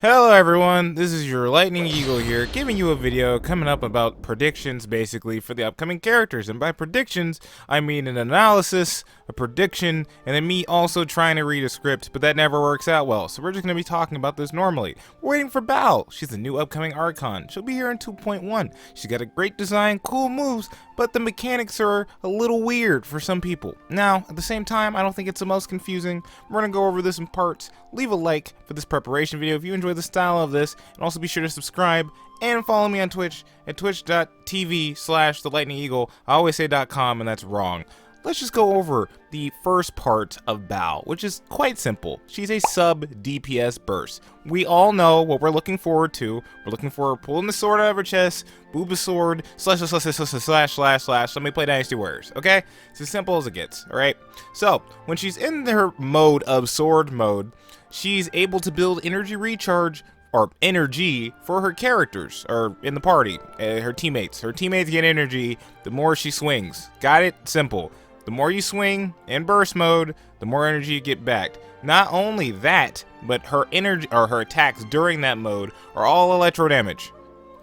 Hello everyone, this is your Lightning Eagle here, giving you a video coming up about predictions basically for the upcoming characters. And by predictions, I mean an analysis, a prediction, and then me also trying to read a script, but that never works out well. So we're just going to be talking about this normally. We're waiting for Baal. She's the new upcoming Archon. She'll be here in 2.1. She's got a great design, cool moves, but the mechanics are a little weird for some people. Now, at the same time, I don't think it's the most confusing. We're going to go over this in parts. Leave a like for this preparation video if you enjoy the style of this, and also be sure to subscribe and follow me on Twitch at twitch.tv/thelightningeagle. I always say .com and that's wrong. Let's just go over the first part of Baal, which is quite simple. She's a sub DPS burst. We all know what we're looking forward to. We're looking for her pulling the sword out of her chest, boob a sword, slash, let me play Dynasty Warriors, okay? It's as simple as it gets, alright? So, when she's in her mode of sword mode, she's able to build energy recharge or energy for her characters, or in the party, her teammates. Her teammates get energy the more she swings. Got it? Simple. The more you swing in burst mode, the more energy you get back. Not only that, but her energy or her attacks during that mode are all electro damage.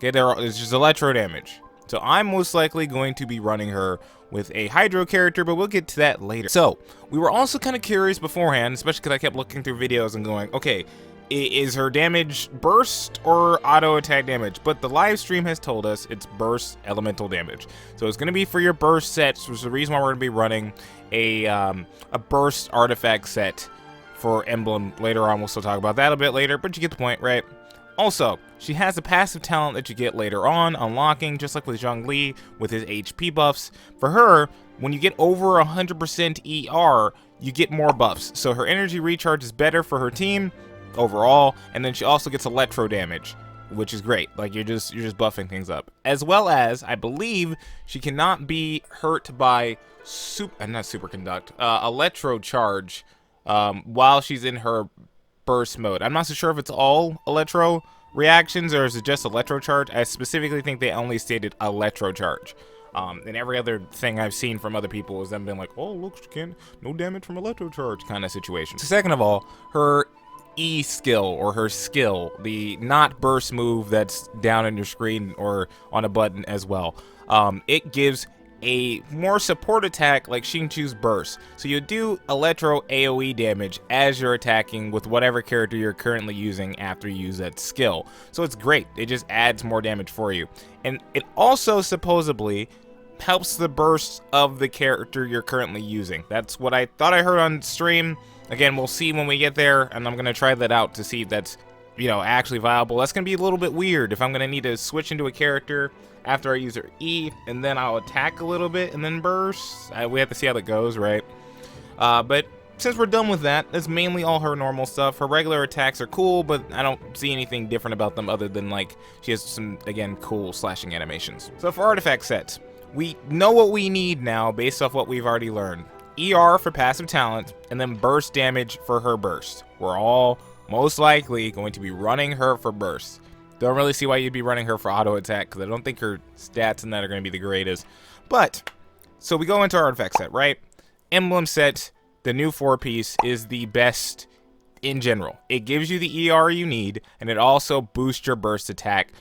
Okay, it's just electro damage. So I'm most likely going to be running her with a Hydro character, but we'll get to that later. So we were also kind of curious beforehand, especially because I kept looking through videos and going, okay, is her damage burst or auto attack damage? But the live stream has told us it's burst elemental damage. So it's going to be for your burst sets, which is the reason why we're going to be running a burst artifact set for Emblem later on. We'll still talk about that a bit later, but you get the point, right? Also, she has a passive talent that you get later on, unlocking, just like with Zhongli with his HP buffs. For her, when you get over 100% ER, you get more buffs. So her energy recharge is better for her team overall, and then she also gets electro damage, which is great. Like you're just buffing things up. As well as, I believe she cannot be hurt by electro charge while she's in her burst mode. I'm not so sure if it's all electro reactions or is it just electro charge. I specifically think they only stated electro charge. And every other thing I've seen from other people is them being like, oh look, she can't, no damage from electro charge kind of situation. So second of all, her E skill or her skill, the not burst move that's down on your screen or on a button as well, it gives a more support attack like she can choose burst. So you do electro AoE damage as you're attacking with whatever character you're currently using after you use that skill. So it's great. It just adds more damage for you. And it also supposedly helps the burst of the character you're currently using. That's what I thought I heard on stream. Again, we'll see when we get there, and I'm going to try that out to see if that's, you know, actually viable. That's going to be a little bit weird if I'm going to need to switch into a character after I use her E, and then I'll attack a little bit and then burst. We have to see how that goes, right? But since we're done with that, that's mainly all her normal stuff. Her regular attacks are cool, but I don't see anything different about them other than, like, she has some, again, cool slashing animations. So for artifact sets, we know what we need now based off what we've already learned. ER for passive talent, and then burst damage for her burst. We're all most likely going to be running her for burst. Don't really see why you'd be running her for auto attack, because I don't think her stats in that are going to be the greatest. But, so we go into our artifact set, right? Emblem set, the new 4-piece, is the best in general. It gives you the ER you need, and it also boosts your burst attack.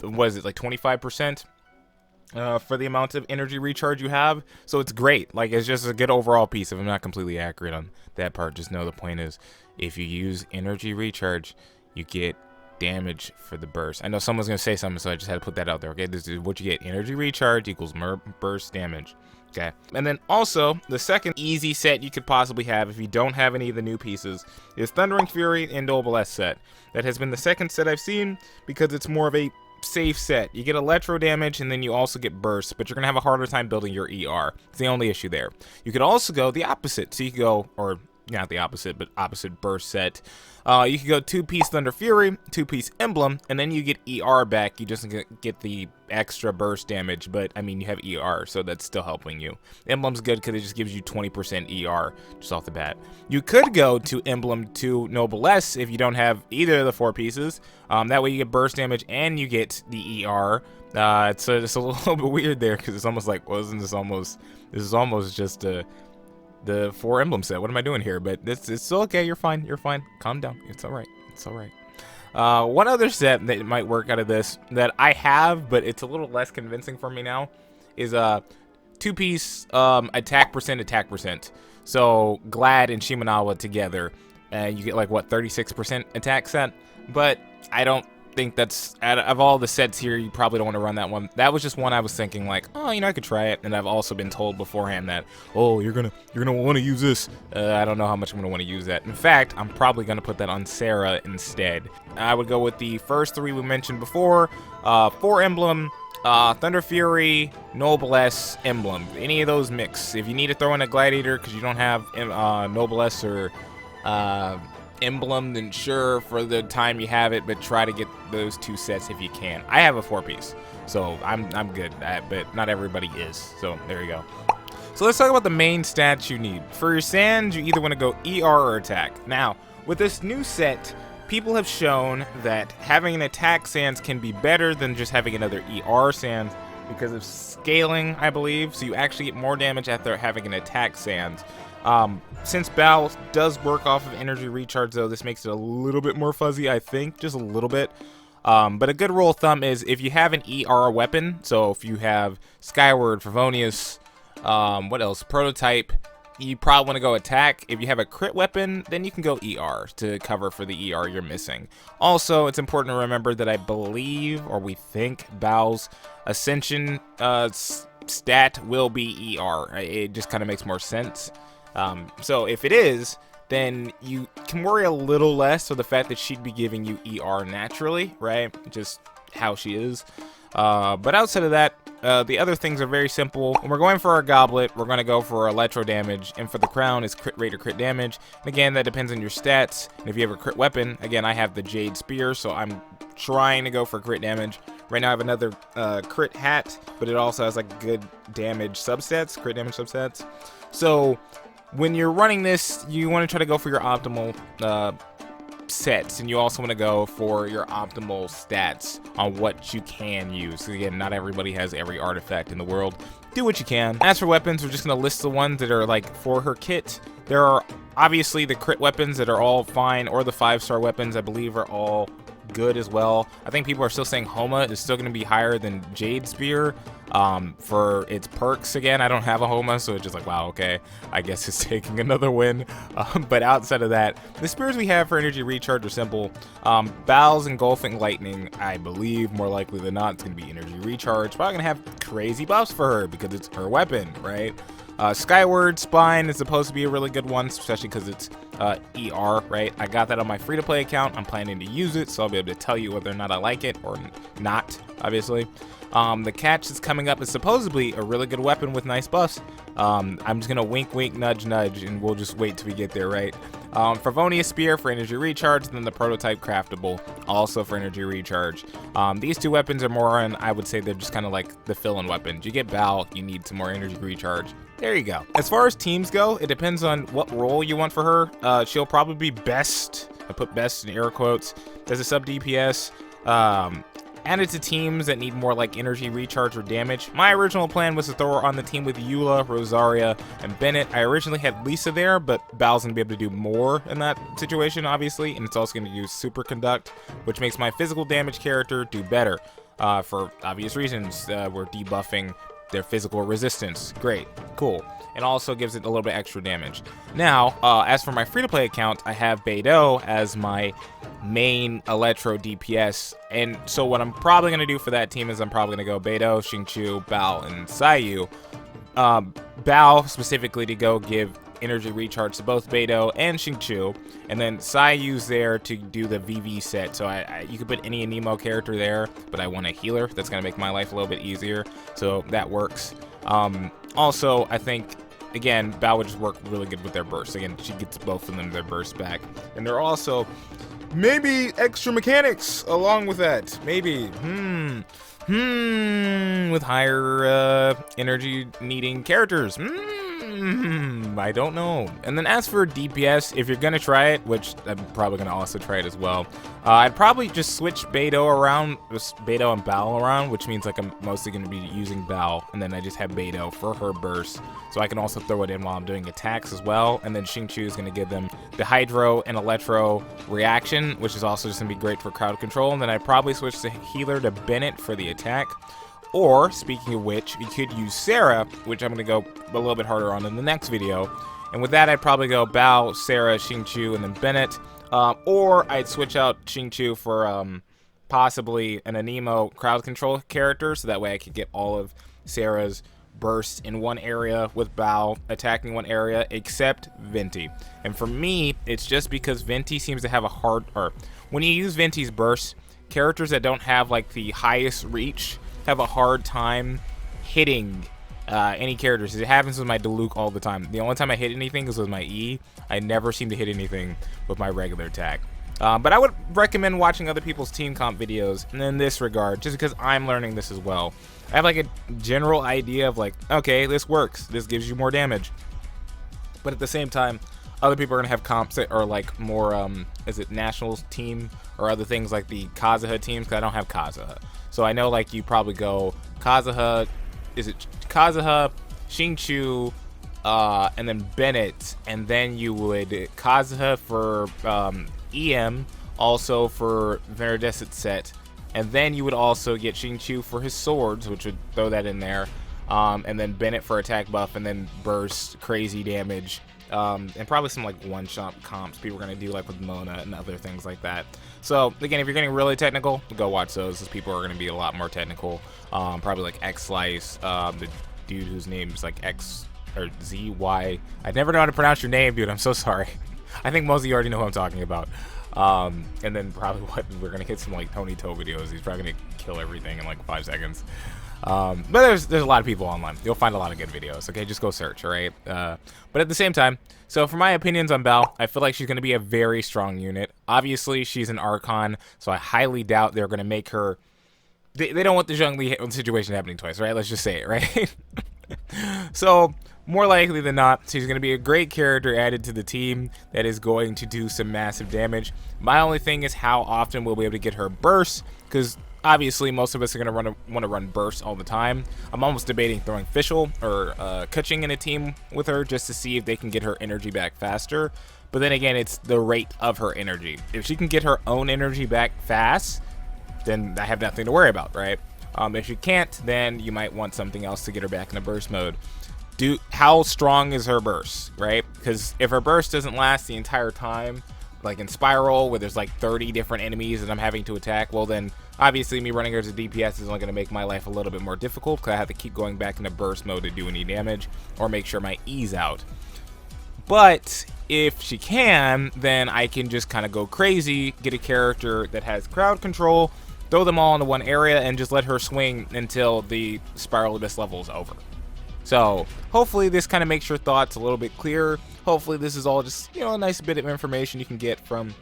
What is it, like 25%? For the amount of energy recharge you have. So it's great. Like, it's just a good overall piece. If I'm not completely accurate on that part, just know the point is, if you use energy recharge, you get damage for the burst. I know someone's going to say something, so I just had to put that out there, okay? This is what you get. Energy recharge equals burst damage. Okay. And then also, the second easy set you could possibly have if you don't have any of the new pieces is Thundering Fury and Abilites set. That has been the second set I've seen because it's more of a safe set. You get electro damage and then you also get burst, but you're gonna have a harder time building your ER. It's the only issue there. You could also go the opposite. So you could go, or not the opposite, but opposite burst set. You could go 2-piece Thunder Fury, 2-piece Emblem, and then you get ER back. You just get the extra burst damage, but I mean you have ER, so that's still helping you. Emblem's good because it just gives you 20% ER just off the bat. You could go to Emblem to Noblesse if you don't have either of the 4 pieces. That way you get burst damage and you get the ER. It's a little bit weird there because it's almost like, well, this is almost just the 4 emblem set. What am I doing here? But it's still okay. You're fine. Calm down. It's all right. One other set that might work out of this that I have, but it's a little less convincing for me now, is a two-piece attack percent. So Glad and Shimenawa together, you get like what, 36% attack set. But I don't think that's, out of all the sets here, you probably don't want to run that one. That was just one I was thinking like, oh, you know, I could try it. And I've also been told beforehand that, oh, you're gonna want to use this. I don't know how much I'm gonna want to use that. In fact, I'm probably gonna put that on Sarah instead. I would go with the first three we mentioned before: Four Emblem, Thunder Fury, Noblesse, Emblem. Any of those mix. If you need to throw in a Gladiator because you don't have Noblesse or Emblem, then sure, for the time you have it, but try to get those two sets if you can. I have a 4-piece, so I'm good, but not everybody is, so there you go. So let's talk about the main stats you need. For your sands, you either want to go ER or attack. Now, with this new set, people have shown that having an attack sands can be better than just having another ER sands because of scaling, I believe, so you actually get more damage after having an attack sands. Since Baal does work off of energy recharge, though, this makes it a little bit more fuzzy, I think, just a little bit. But a good rule of thumb is if you have an ER weapon, so if you have Skyward, Favonius, what else, Prototype, you probably want to go attack. If you have a crit weapon, then you can go ER to cover for the ER you're missing. Also, it's important to remember that I believe, or we think, Baal's Ascension stat will be ER. It just kind of makes more sense. So if it is, then you can worry a little less for the fact that she'd be giving you ER naturally, right? Just how she is. But outside of that, the other things are very simple. When we're going for our goblet, we're going to go for electro damage, and for the crown is crit rate or crit damage. And again, that depends on your stats. And if you have a crit weapon, again, I have the Jade Spear, so I'm trying to go for crit damage. Right now I have another crit hat, but it also has like good damage substats, crit damage substats. So when you're running this, you want to try to go for your optimal sets, and you also want to go for your optimal stats on what you can use. So again, not everybody has every artifact in the world. Do what you can. As for weapons, we're just going to list the ones that are like for her kit. There are obviously the crit weapons that are all fine, or the 5-star weapons I believe are all good as well. I think people are still saying Homa is still going to be higher than Jade Spear for its perks. Again, I don't have a Homa, so it's just like, wow, okay, I guess it's taking another win. But outside of that, the spears we have for energy recharge are simple. Baal's Engulfing Lightning, I believe more likely than not it's going to be energy recharge. Probably going to have crazy buffs for her because it's her weapon, right? Skyward Spine is supposed to be a really good one, especially because it's ER, right? I got that on my free-to-play account. I'm planning to use it, so I'll be able to tell you whether or not I like it or not, obviously. The catch that's coming up is supposedly a really good weapon with nice buffs. I'm just going to wink, wink, nudge, nudge, and we'll just wait till we get there, right? Favonius Spear for energy recharge, and then the Prototype Craftable, also for energy recharge. These two weapons are more on, I would say they're just kind of like the fill-in weapons. You get Baal, you need some more energy recharge. There you go. As far as teams go, it depends on what role you want for her. She'll probably be best, I put best in air quotes, as a sub DPS. Added to teams that need more like energy recharge or damage. My original plan was to throw her on the team with Eula, Rosaria, and Bennett. I originally had Lisa there, but Baal's gonna be able to do more in that situation, obviously, and it's also gonna use Superconduct, which makes my physical damage character do better. For obvious reasons, we're debuffing their physical resistance. Great, cool. And also gives it a little bit extra damage. Now, as for my free-to-play account, I have Beidou as my main Electro DPS, and so what I'm probably going to do for that team is I'm probably going to go Beidou, Xingqiu, Baal, and Sayu. Baal specifically to go give energy recharge to both Beidou and Xingqiu, and then Sayu's there to do the VV set, so you could put any Anemo character there, but I want a healer. That's going to make my life a little bit easier, so that works. Also, I think, again, Baal would just work really good with their bursts. Again, she gets both of them their bursts back. And they're also maybe extra mechanics along with that. Maybe. With higher energy needing characters. I don't know. And then as for DPS, if you're gonna try it, which I'm probably gonna also try it as well, I'd probably just switch Beidou around, just Beidou and Baal around, which means like I'm mostly gonna be using Baal, and then I just have Beidou for her burst, so I can also throw it in while I'm doing attacks as well. And then Xingqiu is gonna give them the Hydro and Electro reaction, which is also just gonna be great for crowd control. And then I'd probably switch the healer to Bennett for the attack. Or, speaking of which, you could use Sarah, which I'm going to go a little bit harder on in the next video. And with that, I'd probably go Baal, Sarah, Xingqiu, and then Bennett. Or I'd switch out Xingqiu for possibly an Anemo crowd control character, so that way I could get all of Sarah's bursts in one area with Baal attacking one area, except Venti. And for me, it's just because Venti seems to have a hard... or when you use Venti's bursts, characters that don't have, like, the highest reach have a hard time hitting any characters. It happens with my Diluc all the time. The only time I hit anything is with my E. I never seem to hit anything with my regular attack. But I would recommend watching other people's team comp videos in this regard, just because I'm learning this as well. I have like a general idea of like, okay, this works. This gives you more damage. But at the same time, other people are going to have comps that are like more, is it Nationals team or other things like the Kazuha teams, because I don't have Kazuha. So I know like you probably go Kazuha, is it Kazuha, Xingqiu, and then Bennett, and then you would Kazuha for EM, also for Viridescent set, and then you would also get Xingqiu for his swords, which would throw that in there, and then Bennett for attack buff, and then burst, crazy damage, and probably some like one-shot comps people are going to do like with Mona and other things like that. So again, if you're getting really technical, go watch those, because people are going to be a lot more technical. Probably like X-Slice, the dude whose name is like X or ZY. I never know how to pronounce your name, dude. I'm so sorry. I think most of you already know who I'm talking about. And then probably what we're going to hit some like Tony Toe videos. He's probably going to kill everything in like 5 seconds. But there's a lot of people online. You'll find a lot of good videos. Okay, just go search, all right? But at the same time, so for my opinions on Baal, I feel like she's going to be a very strong unit. Obviously, she's an Archon, so I highly doubt they're going to make her... They don't want the Zhongli situation happening twice, right? Let's just say it, right? So, more likely than not, she's going to be a great character added to the team that is going to do some massive damage. My only thing is how often we'll be able to get her bursts, because obviously most of us are going to want to run bursts all the time. I'm almost debating throwing Fischl or Kuching in a team with her just to see if they can get her energy back faster. But then again, it's the rate of her energy. If she can get her own energy back fast, then I have nothing to worry about, right? If she can't, then you might want something else to get her back in a burst mode. How strong is her burst, right? Because if her burst doesn't last the entire time, like in Spiral, where there's like 30 different enemies that I'm having to attack, well then, obviously me running her as a DPS is only going to make my life a little bit more difficult, because I have to keep going back into burst mode to do any damage, or make sure my E's out. But if she can, then I can just kind of go crazy, get a character that has crowd control, throw them all into one area, and just let her swing until the Spiral Abyss level is over. So, hopefully this kind of makes your thoughts a little bit clearer. Hopefully this is all just, a nice bit of information you can get from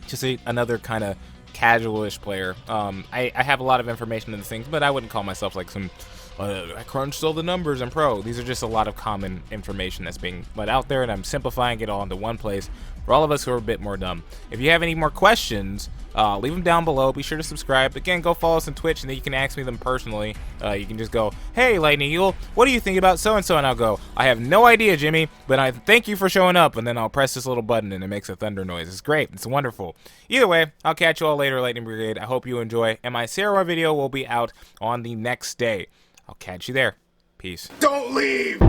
just another kind of casual-ish player. I have a lot of information in the things, but I wouldn't call myself like some, I crunched all the numbers, I'm pro. These are just a lot of common information that's being let out there, and I'm simplifying it all into one place for all of us who are a bit more dumb. If you have any more questions, leave them down below. Be sure to subscribe. Again, go follow us on Twitch, and then you can ask me them personally. You can just go, hey, Lightning Eagle, what do you think about so-and-so? And I'll go, I have no idea, Jimmy, but I thank you for showing up. And then I'll press this little button, and it makes a thunder noise. It's great. It's wonderful. Either way, I'll catch you all later, Lightning Brigade. I hope you enjoy, and my Sarah video will be out on the next day. I'll catch you there. Peace. Don't leave!